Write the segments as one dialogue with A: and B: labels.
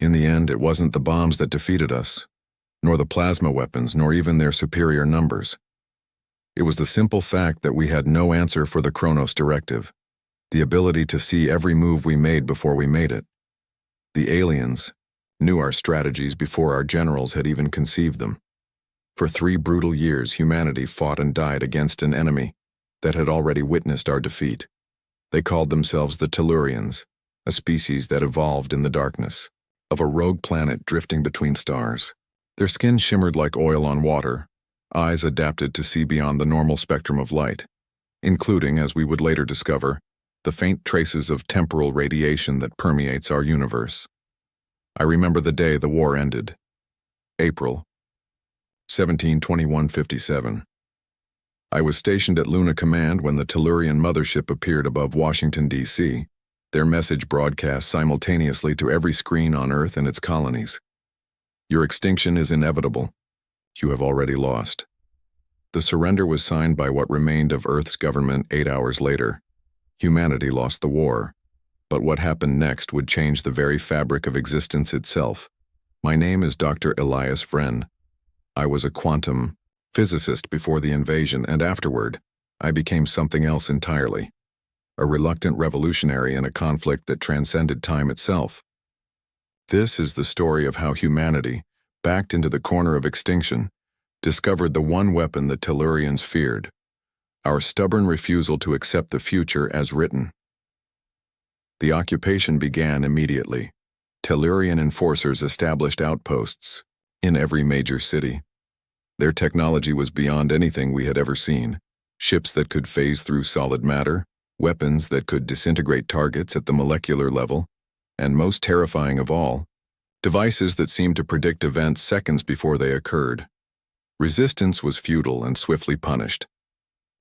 A: In the end, it wasn't the bombs that defeated us, nor the plasma weapons, nor even their superior numbers. It was the simple fact that we had no answer for the Kronos directive, the ability to see every move we made before we made it. The aliens knew our strategies before our generals had even conceived them. For 3 brutal years, humanity fought and died against an enemy that had already witnessed our defeat. They called themselves the Tellurians, a species that evolved in the darkness of a rogue planet drifting between stars. Their skin shimmered like oil on water, eyes adapted to see beyond the normal spectrum of light, including, as we would later discover, the faint traces of temporal radiation that permeates our universe. I remember the day the war ended. April 17/21/57. I was stationed at Luna Command when the Tellurian mothership appeared above Washington, D.C., their message broadcast simultaneously to every screen on Earth and its colonies. Your extinction is inevitable. You have already lost. The surrender was signed by what remained of Earth's government 8 hours later. Humanity lost the war, but what happened next would change the very fabric of existence itself. My name is Dr. Elias Vren. I was a quantum physicist before the invasion, and afterward, I became something else entirely. A reluctant revolutionary in a conflict that transcended time itself. This is the story of how humanity, backed into the corner of extinction, discovered the one weapon the Tellurians feared: our stubborn refusal to accept the future as written. The occupation began immediately. Tellurian enforcers established outposts in every major city. Their technology was beyond anything we had ever seen. Ships that could phase through solid matter, weapons that could disintegrate targets at the molecular level, and most terrifying of all, devices that seemed to predict events seconds before they occurred. Resistance was futile and swiftly punished.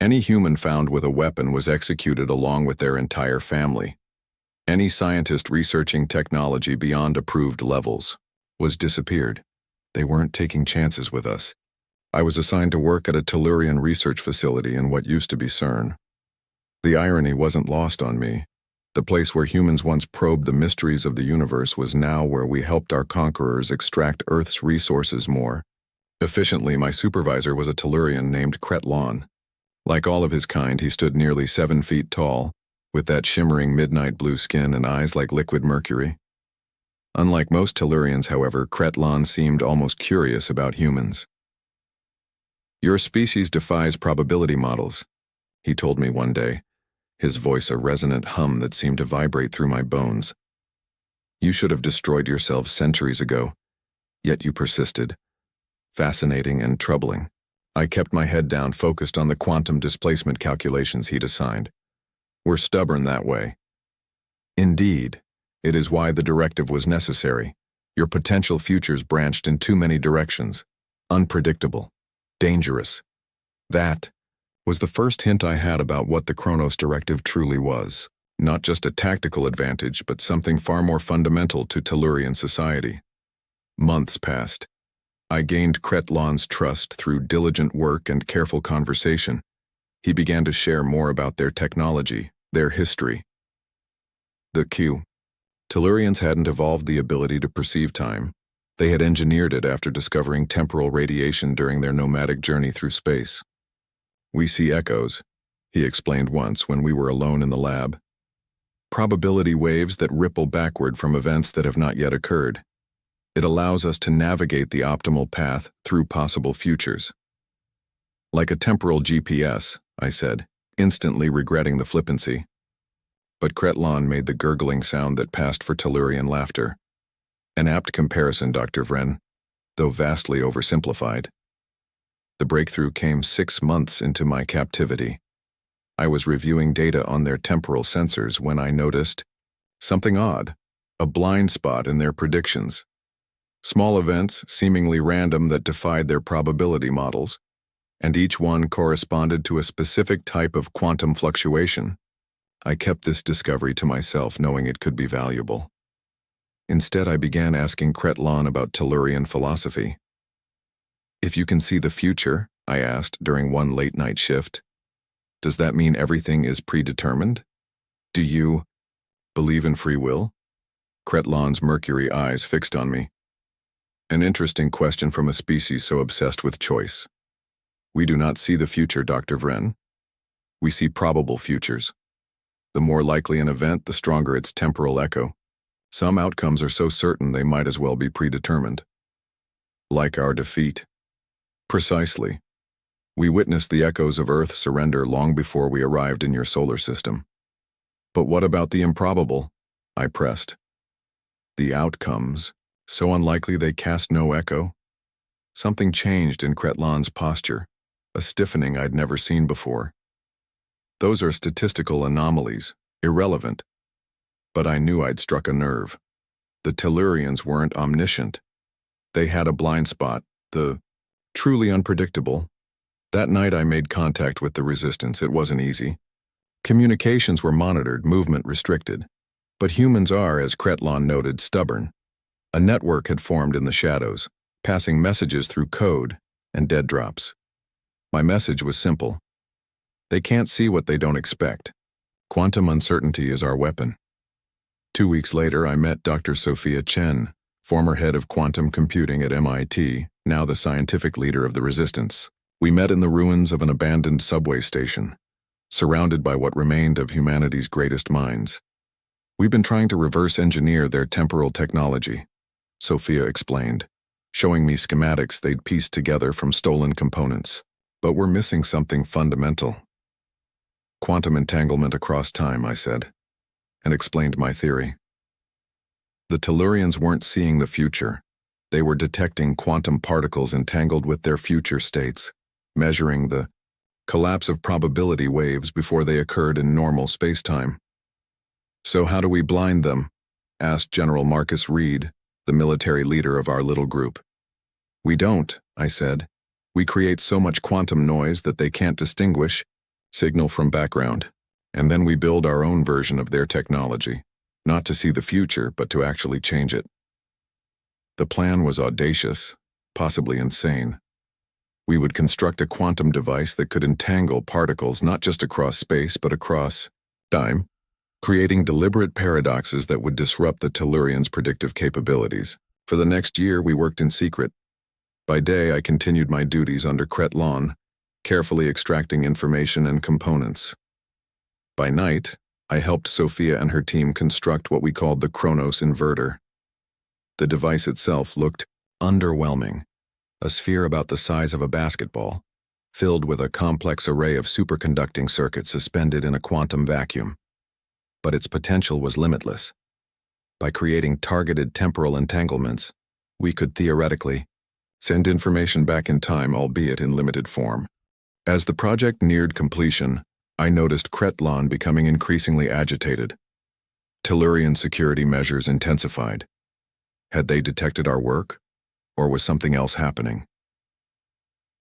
A: Any human found with a weapon was executed along with their entire family. Any scientist researching technology beyond approved levels was disappeared. They weren't taking chances with us. I was assigned to work at a Tellurian research facility in what used to be CERN. The irony wasn't lost on me. The place where humans once probed the mysteries of the universe was now where we helped our conquerors extract Earth's resources more efficiently. My supervisor was a Tellurian named Kryll. Like all of his kind, he stood nearly 7 feet tall, with that shimmering midnight blue skin and eyes like liquid mercury. Unlike most Tellurians, however, Kryll seemed almost curious about humans. "Your species defies probability models," he told me one day, his voice a resonant hum that seemed to vibrate through my bones. "You should have destroyed yourselves centuries ago, yet you persisted. Fascinating and troubling." I kept my head down, focused on the quantum displacement calculations he'd assigned. "We're stubborn that way." "Indeed, it is why the directive was necessary. Your potential futures branched in too many directions. Unpredictable. Dangerous." That was the first hint I had about what the Kronos directive truly was. Not just a tactical advantage, but something far more fundamental to Tellurian society. Months passed. I gained Kryll's trust through diligent work and careful conversation. He began to share more about their technology, their history. The Tellurians hadn't evolved the ability to perceive time. They had engineered it after discovering temporal radiation during their nomadic journey through space. "We see echoes," he explained once when we were alone in the lab. "Probability waves that ripple backward from events that have not yet occurred. It allows us to navigate the optimal path through possible futures." "Like a temporal GPS," I said, instantly regretting the flippancy. But Kryll made the gurgling sound that passed for Tellurian laughter. "An apt comparison, Dr. Vren, though vastly oversimplified." The breakthrough came 6 months into my captivity. I was reviewing data on their temporal sensors when I noticed something odd, a blind spot in their predictions. Small events, seemingly random, that defied their probability models, and each one corresponded to a specific type of quantum fluctuation. I kept this discovery to myself, knowing it could be valuable. Instead, I began asking Kryll about Tellurian philosophy. "If you can see the future," I asked during one late-night shift, "does that mean everything is predetermined? Do you believe in free will?" Kretlon's mercury eyes fixed on me. An interesting question from a species so obsessed with choice. We do not see the future, Dr. Vren. We see probable futures. The more likely an event, the stronger its temporal echo. Some outcomes are so certain they might as well be predetermined. Like our defeat. Precisely. We witnessed the echoes of Earth's surrender long before we arrived in your solar system. But what about the improbable? I pressed. The outcomes, so unlikely they cast no echo? Something changed in Kretlon's posture, a stiffening I'd never seen before. Those are statistical anomalies, irrelevant. But I knew I'd struck a nerve. The Tellurians weren't omniscient. They had a blind spot, the truly unpredictable. That night I made contact with the Resistance. It wasn't easy. Communications were monitored, movement restricted. But humans are, as Kretlon noted, stubborn. A network had formed in the shadows, passing messages through code and dead drops. My message was simple. They can't see what they don't expect. Quantum uncertainty is our weapon. 2 weeks later, I met Dr. Sophia Chen, former head of quantum computing at MIT, now the scientific leader of the Resistance. We met in the ruins of an abandoned subway station, surrounded by what remained of humanity's greatest minds. We've been trying to reverse engineer their temporal technology, Sophia explained, showing me schematics they'd pieced together from stolen components. But we're missing something fundamental. Quantum entanglement across time, I said, and explained my theory. The Tellurians weren't seeing the future. They were detecting quantum particles entangled with their future states, measuring the collapse of probability waves before they occurred in normal spacetime. So how do we blind them? Asked General Marcus Reed, the military leader of our little group. We don't, I said. We create so much quantum noise that they can't distinguish signal from background, and then we build our own version of their technology, not to see the future, but to actually change it. The plan was audacious, possibly insane. We would construct a quantum device that could entangle particles not just across space, but across time, creating deliberate paradoxes that would disrupt the Tellurians' predictive capabilities. For the next year, we worked in secret. By day, I continued my duties under Kretlon, carefully extracting information and components. By night, I helped Sophia and her team construct what we called the Kronos inverter. The device itself looked underwhelming, a sphere about the size of a basketball, filled with a complex array of superconducting circuits suspended in a quantum vacuum. But its potential was limitless. By creating targeted temporal entanglements, we could theoretically send information back in time, albeit in limited form. As the project neared completion, I noticed Kretlon becoming increasingly agitated. Tellurian security measures intensified. Had they detected our work, or was something else happening?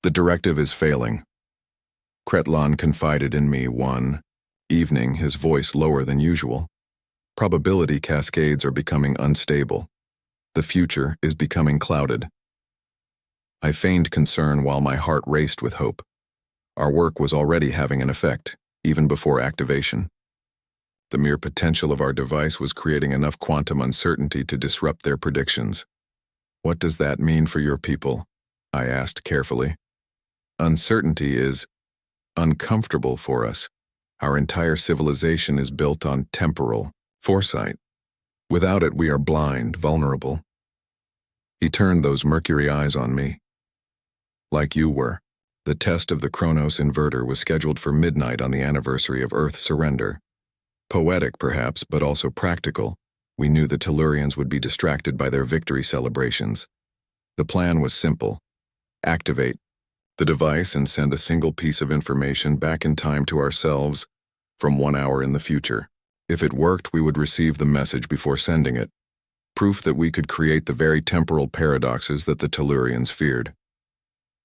A: The directive is failing. Kretlon confided in me one evening, his voice lower than usual. Probability cascades are becoming unstable. The future is becoming clouded. I feigned concern while my heart raced with hope. Our work was already having an effect, even before activation. The mere potential of our device was creating enough quantum uncertainty to disrupt their predictions. What does that mean for your people? I asked carefully. Uncertainty is uncomfortable for us. Our entire civilization is built on temporal foresight. Without it, we are blind, vulnerable. He turned those mercury eyes on me. Like you were. The test of the Kronos inverter was scheduled for midnight on the anniversary of Earth's surrender. Poetic, perhaps, but also practical. We knew the Tellurians would be distracted by their victory celebrations. The plan was simple. Activate the device and send a single piece of information back in time to ourselves from 1 hour in the future. If it worked, we would receive the message before sending it. Proof that we could create the very temporal paradoxes that the Tellurians feared.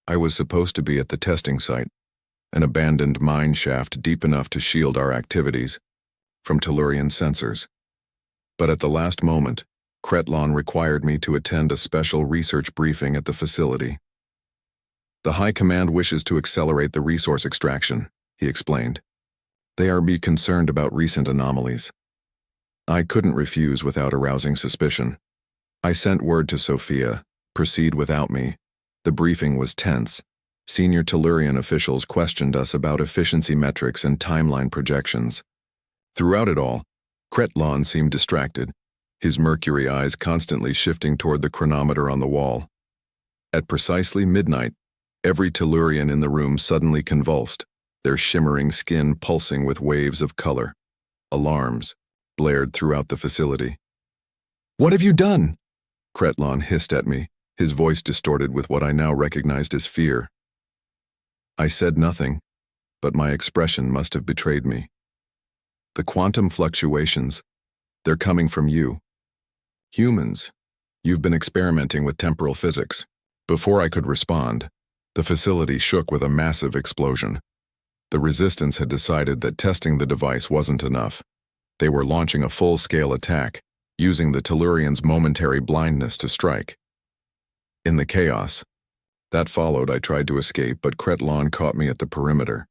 A: I was supposed to be at the testing site, an abandoned mine shaft deep enough to shield our activities from Tellurian sensors. But at the last moment, Kretlon required me to attend a special research briefing at the facility. The High Command wishes to accelerate the resource extraction, he explained. They are concerned about recent anomalies. I couldn't refuse without arousing suspicion. I sent word to Sophia, proceed without me. The briefing was tense. Senior Tellurian officials questioned us about efficiency metrics and timeline projections. Throughout it all, Kretlon seemed distracted, his mercury eyes constantly shifting toward the chronometer on the wall. At precisely midnight, every Tellurian in the room suddenly convulsed, their shimmering skin pulsing with waves of color. Alarms blared throughout the facility. "What have you done?" Kretlon hissed at me, his voice distorted with what I now recognized as fear. I said nothing, but my expression must have betrayed me. "The quantum fluctuations, they're coming from you. Humans, you've been experimenting with temporal physics." Before I could respond, the facility shook with a massive explosion. The Resistance had decided that testing the device wasn't enough. They were launching a full-scale attack, using the Tellurians' momentary blindness to strike. In the chaos that followed, I tried to escape, but Kretlon caught me at the perimeter.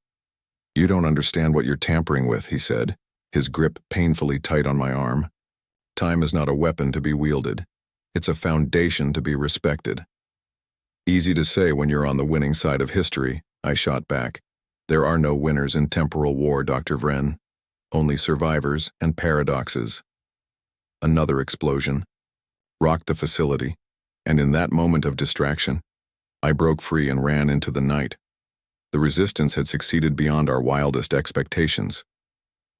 A: "You don't understand what you're tampering with," he said, his grip painfully tight on my arm. "Time is not a weapon to be wielded. It's a foundation to be respected." "Easy to say when you're on the winning side of history," I shot back. "There are no winners in temporal war, Dr. Vren. Only survivors and paradoxes." Another explosion rocked the facility, and in that moment of distraction, I broke free and ran into the night. The Resistance had succeeded beyond our wildest expectations.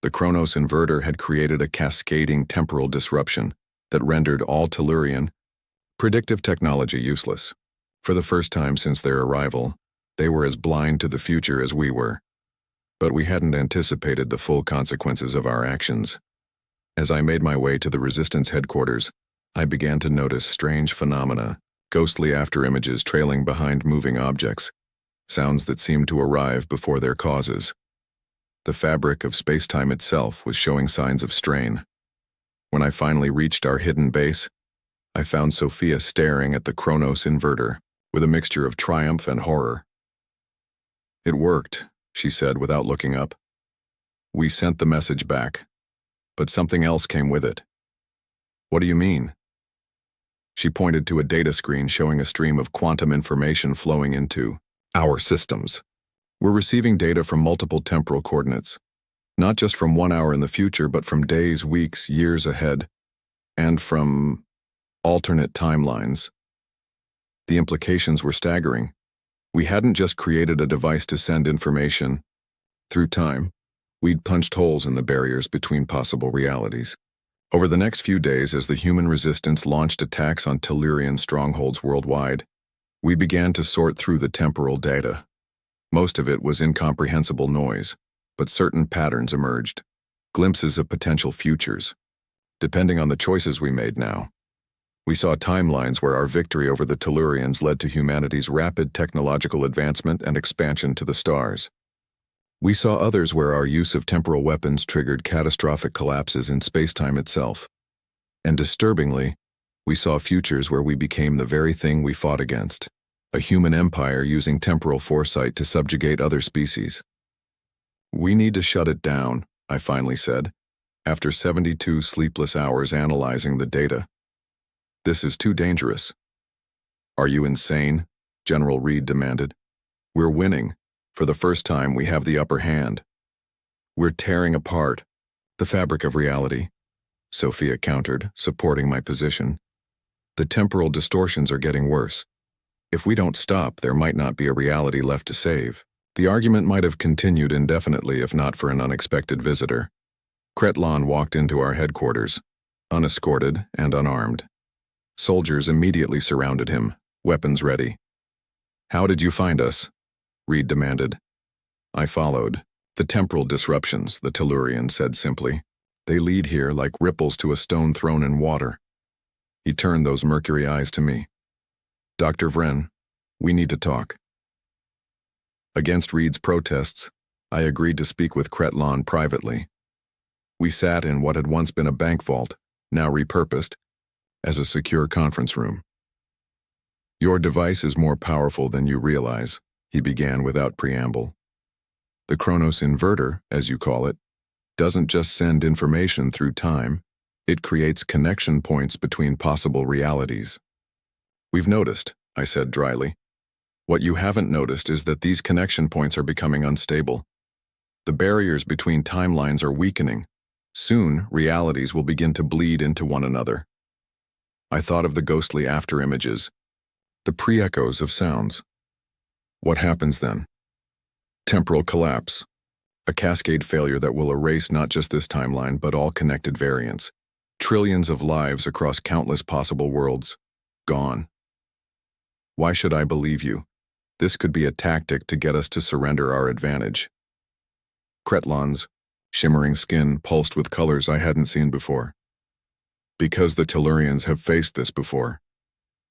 A: The Chronos inverter had created a cascading temporal disruption that rendered all Tellurian predictive technology useless. For the first time since their arrival, they were as blind to the future as we were. But we hadn't anticipated the full consequences of our actions. As I made my way to the Resistance headquarters, I began to notice strange phenomena, ghostly afterimages trailing behind moving objects, sounds that seemed to arrive before their causes. The fabric of space-time itself was showing signs of strain. When I finally reached our hidden base, I found Sophia staring at the Chronos inverter with a mixture of triumph and horror. "It worked," she said without looking up. "We sent the message back, but something else came with it." "What do you mean?" She pointed to a data screen showing a stream of quantum information flowing into our systems. "We're receiving data from multiple temporal coordinates, not just from 1 hour in the future, but from days, weeks, years ahead, and from alternate timelines." The implications were staggering. We hadn't just created a device to send information through time. We'd punched holes in the barriers between possible realities. Over the next few days, as the human Resistance launched attacks on Tellurian strongholds worldwide, we began to sort through the temporal data. Most of it was incomprehensible noise, but certain patterns emerged, glimpses of potential futures. Depending on the choices we made now, we saw timelines where our victory over the Tellurians led to humanity's rapid technological advancement and expansion to the stars. We saw others where our use of temporal weapons triggered catastrophic collapses in space-time itself. And disturbingly, we saw futures where we became the very thing we fought against, a human empire using temporal foresight to subjugate other species. "We need to shut it down," I finally said, after 72 sleepless hours analyzing the data. "This is too dangerous." "Are you insane?" General Reed demanded. "We're winning. For the first time, we have the upper hand. We're tearing apart the fabric of reality," Sophia countered, supporting my position. "The temporal distortions are getting worse. If we don't stop, there might not be a reality left to save." The argument might have continued indefinitely if not for an unexpected visitor. Kretlon walked into our headquarters, unescorted and unarmed. Soldiers immediately surrounded him, weapons ready. "How did you find us?" Reed demanded. I followed. "The temporal disruptions," the Tellurian said simply. "They lead here like ripples to a stone thrown in water." He turned those mercury eyes to me. "Dr. Vren, we need to talk." Against Reed's protests, I agreed to speak with Kretlon privately. We sat in what had once been a bank vault, now repurposed, as a secure conference room. "Your device is more powerful than you realize," he began without preamble. "The Chronos inverter, as you call it, doesn't just send information through time, It creates connection points between possible realities. We've noticed, I said dryly. What you haven't noticed is that these connection points are becoming unstable. The barriers between timelines are weakening. Soon, realities will begin to bleed into one another. I thought of the ghostly after-images, the pre-echoes of sounds. What happens then? Temporal collapse. A cascade failure that will erase not just this timeline, but all connected variants. Trillions of lives across countless possible worlds. Gone. Why should I believe you? This could be a tactic to get us to surrender our advantage. Kretlon's shimmering skin pulsed with colors I hadn't seen before. Because the Tellurians have faced this before.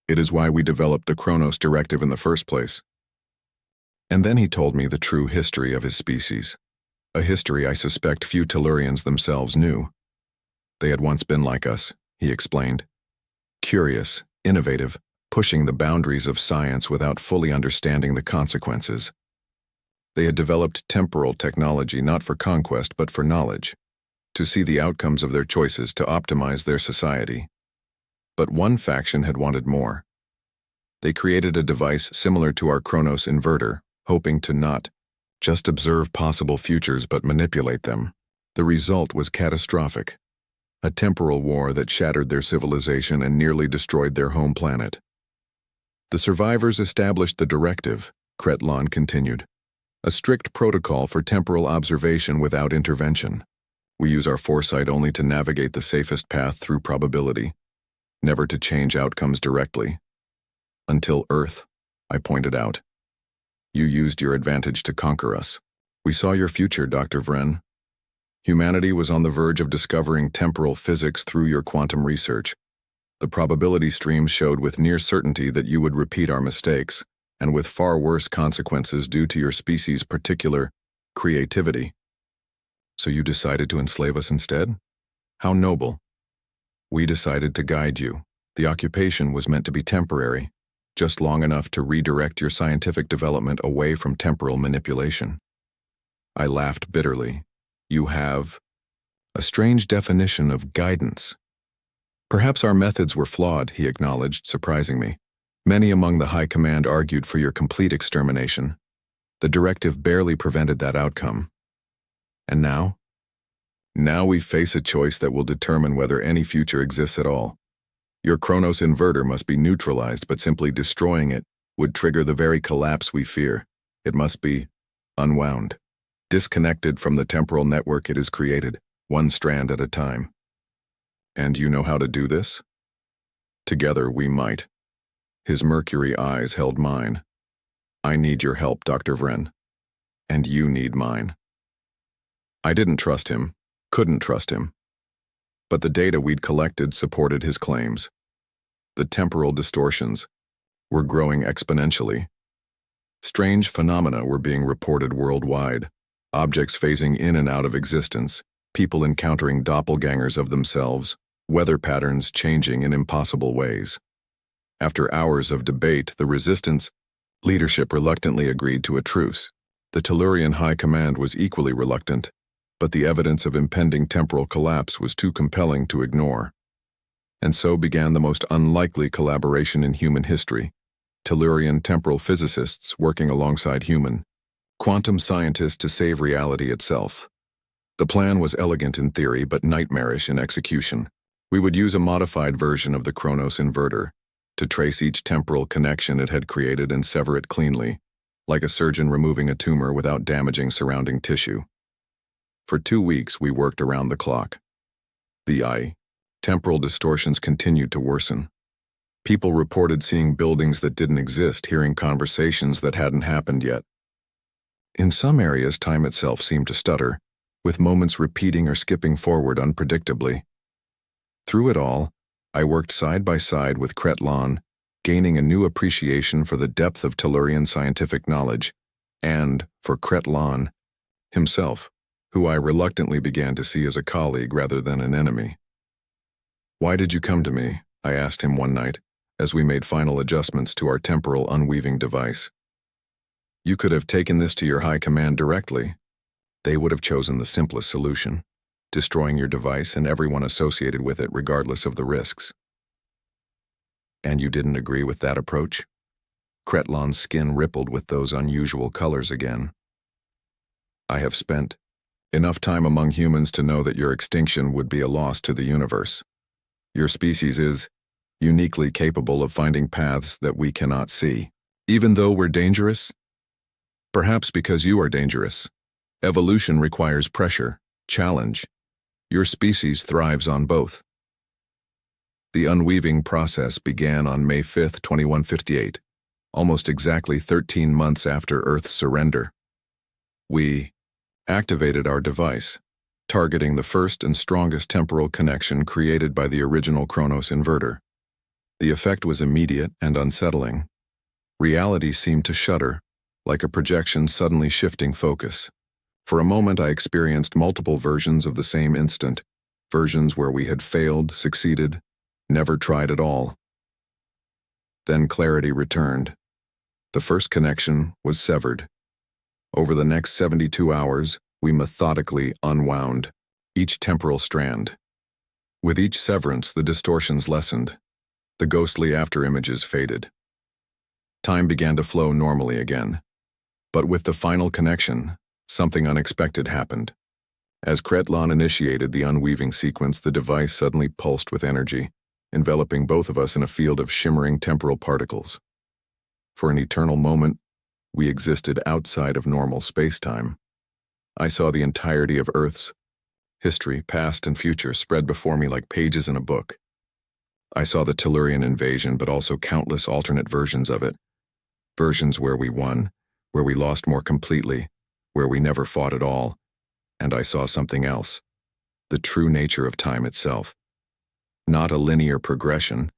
A: It is why we developed the Kronos Directive in the first place. And then he told me the true history of his species. A history I suspect few Tellurians themselves knew. They had once been like us, he explained. Curious, innovative, pushing the boundaries of science without fully understanding the consequences. They had developed temporal technology not for conquest but for knowledge, to see the outcomes of their choices to optimize their society. But one faction had wanted more. They created a device similar to our Kronos inverter, hoping to not just observe possible futures but manipulate them. The result was catastrophic. A temporal war that shattered their civilization and nearly destroyed their home planet. The survivors established the directive, Kretlon continued. A strict protocol for temporal observation without intervention. We use our foresight only to navigate the safest path through probability, never to change outcomes directly. Until Earth, I pointed out. You used your advantage to conquer us. We saw your future, Dr. Vren. Humanity was on the verge of discovering temporal physics through your quantum research. The probability streams showed with near certainty that you would repeat our mistakes, and with far worse consequences due to your species' particular creativity. So you decided to enslave us instead? How noble. We decided to guide you. The occupation was meant to be temporary, just long enough to redirect your scientific development away from temporal manipulation. I laughed bitterly. You have a strange definition of guidance. Perhaps our methods were flawed, he acknowledged, surprising me. Many among the high command argued for your complete extermination. The directive barely prevented that outcome. And now? Now we face a choice that will determine whether any future exists at all. Your Kronos inverter must be neutralized, but simply destroying it would trigger the very collapse we fear. It must be unwound. Disconnected from the temporal network it has created, one strand at a time. And you know how to do this? Together we might. His mercury eyes held mine. I need your help, Dr. Vren. And you need mine. I didn't trust him, couldn't trust him. But the data we'd collected supported his claims. The temporal distortions were growing exponentially. Strange phenomena were being reported worldwide. Objects phasing in and out of existence, people encountering doppelgangers of themselves, weather patterns changing in impossible ways. After hours of debate, the resistance leadership reluctantly agreed to a truce. The Tellurian High Command was equally reluctant, but the evidence of impending temporal collapse was too compelling to ignore. And so began the most unlikely collaboration in human history. Tellurian temporal physicists working alongside human quantum scientists to save reality itself. The plan was elegant in theory but nightmarish in execution. We would use a modified version of the Kronos inverter to trace each temporal connection it had created and sever it cleanly, like a surgeon removing a tumor without damaging surrounding tissue. For 2 weeks we worked around the clock. The temporal distortions continued to worsen. People reported seeing buildings that didn't exist, hearing conversations that hadn't happened yet. In some areas, time itself seemed to stutter, with moments repeating or skipping forward unpredictably. Through it all, I worked side by side with Kretlon, gaining a new appreciation for the depth of Tellurian scientific knowledge, and for Kretlon himself, who I reluctantly began to see as a colleague rather than an enemy. "Why did you come to me?" I asked him one night, as we made final adjustments to our temporal unweaving device. "You could have taken this to your high command directly. They would have chosen the simplest solution. destroying your device and everyone associated with it regardless of the risks. And you didn't agree with that approach? Kretlon's skin rippled with those unusual colors again. I have spent enough time among humans to know that your extinction would be a loss to the universe. Your species is uniquely capable of finding paths that we cannot see. Even though we're dangerous? Perhaps because you are dangerous. Evolution requires pressure, challenge. Your species thrives on both. The unweaving process began on May 5, 2158, almost exactly 13 months after Earth's surrender. We activated our device, targeting the first and strongest temporal connection created by the original Chronos inverter. The effect was immediate and unsettling. Reality seemed to shudder, like a projection suddenly shifting focus. For a moment I experienced multiple versions of the same instant, versions where we had failed, succeeded, never tried at all. Then clarity returned. The first connection was severed. Over the next 72 hours, we methodically unwound each temporal strand. With each severance, the distortions lessened. The ghostly afterimages faded. Time began to flow normally again. But with the final connection, something unexpected happened. As Kretlon initiated the unweaving sequence, the device suddenly pulsed with energy, enveloping both of us in a field of shimmering temporal particles. For an eternal moment, we existed outside of normal space-time. I saw the entirety of Earth's history, past and future, spread before me like pages in a book. I saw the Tellurian invasion, but also countless alternate versions of it. Versions where we won, where we lost more completely, where we never fought at all. And I saw something else, the true nature of time itself. Not a linear progression,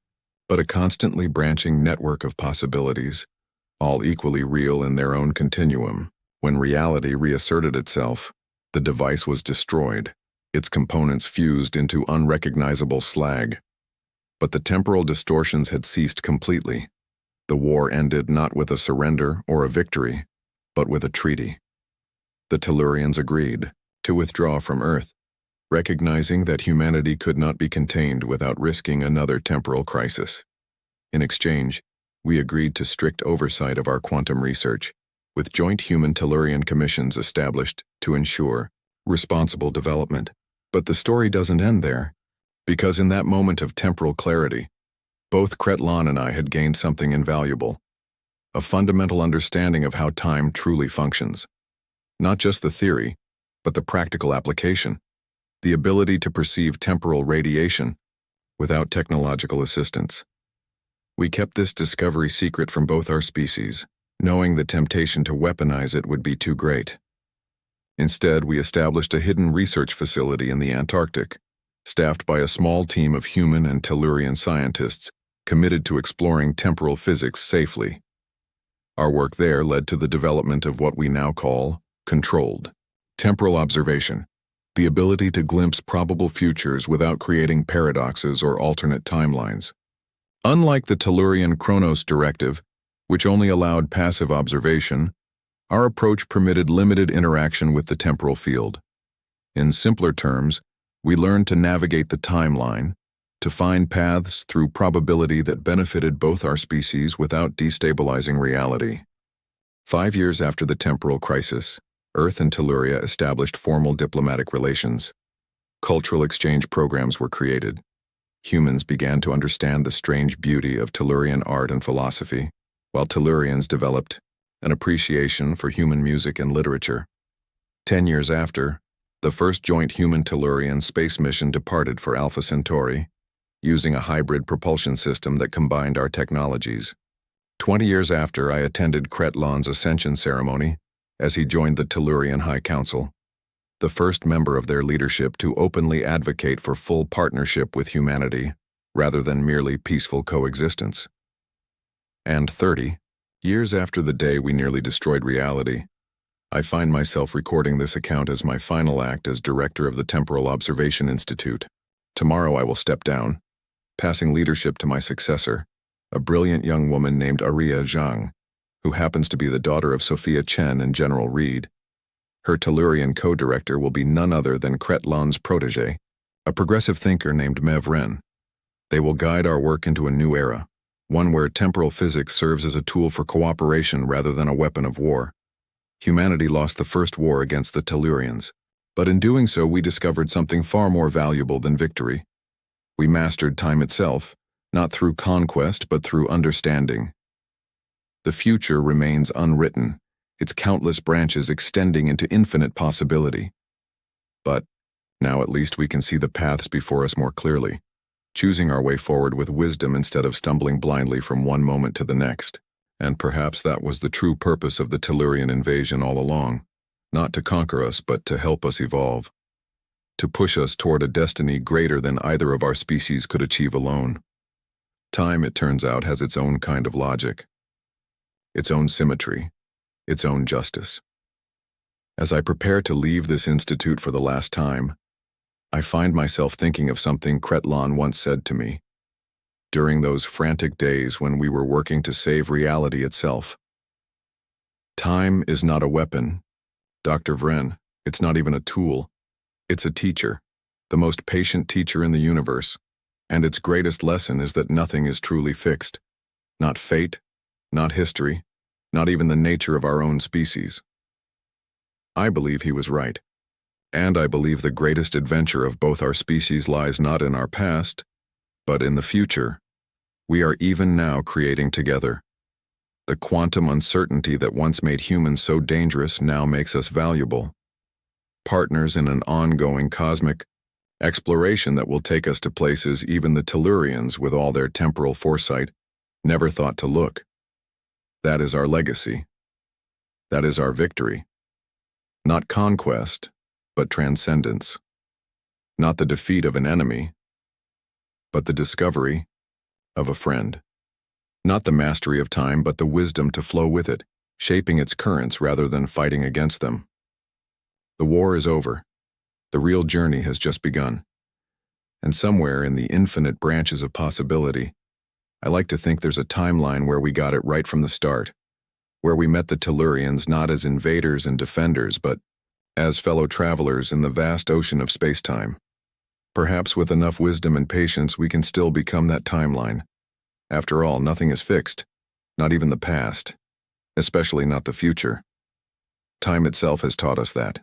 A: but a constantly branching network of possibilities, all equally real in their own continuum. When reality reasserted itself, the device was destroyed, its components fused into unrecognizable slag. But the temporal distortions had ceased completely. The war ended not with a surrender or a victory, but with a treaty. The Tellurians agreed to withdraw from Earth, recognizing that humanity could not be contained without risking another temporal crisis. In exchange, we agreed to strict oversight of our quantum research, with joint human Tellurian commissions established to ensure responsible development. But the story doesn't end there, because in that moment of temporal clarity, both Kretlon and I had gained something invaluable, a fundamental understanding of how time truly functions. Not just the theory, but the practical application, the ability to perceive temporal radiation without technological assistance. We kept this discovery secret from both our species, knowing the temptation to weaponize it would be too great. Instead, we established a hidden research facility in the Antarctic, staffed by a small team of human and Tellurian scientists committed to exploring temporal physics safely. Our work there led to the development of what we now call controlled temporal observation, the ability to glimpse probable futures without creating paradoxes or alternate timelines. Unlike the Tellurian Chronos directive, which only allowed passive observation, our approach permitted limited interaction with the temporal field. In simpler terms, we learned to navigate the timeline, to find paths through probability that benefited both our species without destabilizing reality. 5 years after the temporal crisis, Earth and Telluria established formal diplomatic relations. Cultural exchange programs were created. Humans began to understand the strange beauty of Tellurian art and philosophy, while Tellurians developed an appreciation for human music and literature. 10 years after, the first joint human-Tellurian space mission departed for Alpha Centauri, using a hybrid propulsion system that combined our technologies. 20 years after, I attended Kretlon's ascension ceremony as he joined the Tellurian High Council, the first member of their leadership to openly advocate for full partnership with humanity rather than merely peaceful coexistence. And 30 years after the day we nearly destroyed reality, I find myself recording this account as my final act as director of the Temporal Observation Institute. Tomorrow I will step down, passing leadership to my successor, a brilliant young woman named Aria Zhang, who happens to be the daughter of Sophia Chen and General Reed. Her Tellurian co-director will be none other than Kretlon's protege, a progressive thinker named Mev Ren. They will guide our work into a new era, one where temporal physics serves as a tool for cooperation rather than a weapon of war. Humanity lost the first war against the Tellurians, but in doing so we discovered something far more valuable than victory. We mastered time itself, not through conquest but through understanding. The future remains unwritten, its countless branches extending into infinite possibility. But now at least we can see the paths before us more clearly, choosing our way forward with wisdom instead of stumbling blindly from one moment to the next. And perhaps that was the true purpose of the Tellurian invasion all along, not to conquer us but to help us evolve, to push us toward a destiny greater than either of our species could achieve alone. Time, it turns out, has its own kind of logic, its own symmetry, its own justice. As I prepare to leave this institute for the last time, I find myself thinking of something Kretlon once said to me, during those frantic days when we were working to save reality itself. Time is not a weapon, Dr. Vren. It's not even a tool. It's a teacher, the most patient teacher in the universe, and its greatest lesson is that nothing is truly fixed. Not fate, not history, not even the nature of our own species. I believe he was right, and I believe the greatest adventure of both our species lies not in our past, but in the future. We are even now creating together. The quantum uncertainty that once made humans so dangerous now makes us valuable. Partners in an ongoing cosmic exploration that will take us to places even the Tellurians, with all their temporal foresight, never thought to look. That is our legacy. That is our victory. Not conquest, but transcendence. Not the defeat of an enemy, but the discovery of a friend. Not the mastery of time, but the wisdom to flow with it, shaping its currents rather than fighting against them. The war is over. The real journey has just begun. And somewhere in the infinite branches of possibility, I like to think there's a timeline where we got it right from the start, where we met the Tellurians not as invaders and defenders, but as fellow travelers in the vast ocean of space-time. Perhaps with enough wisdom and patience we can still become that timeline. After all, nothing is fixed, not even the past, especially not the future. Time itself has taught us that.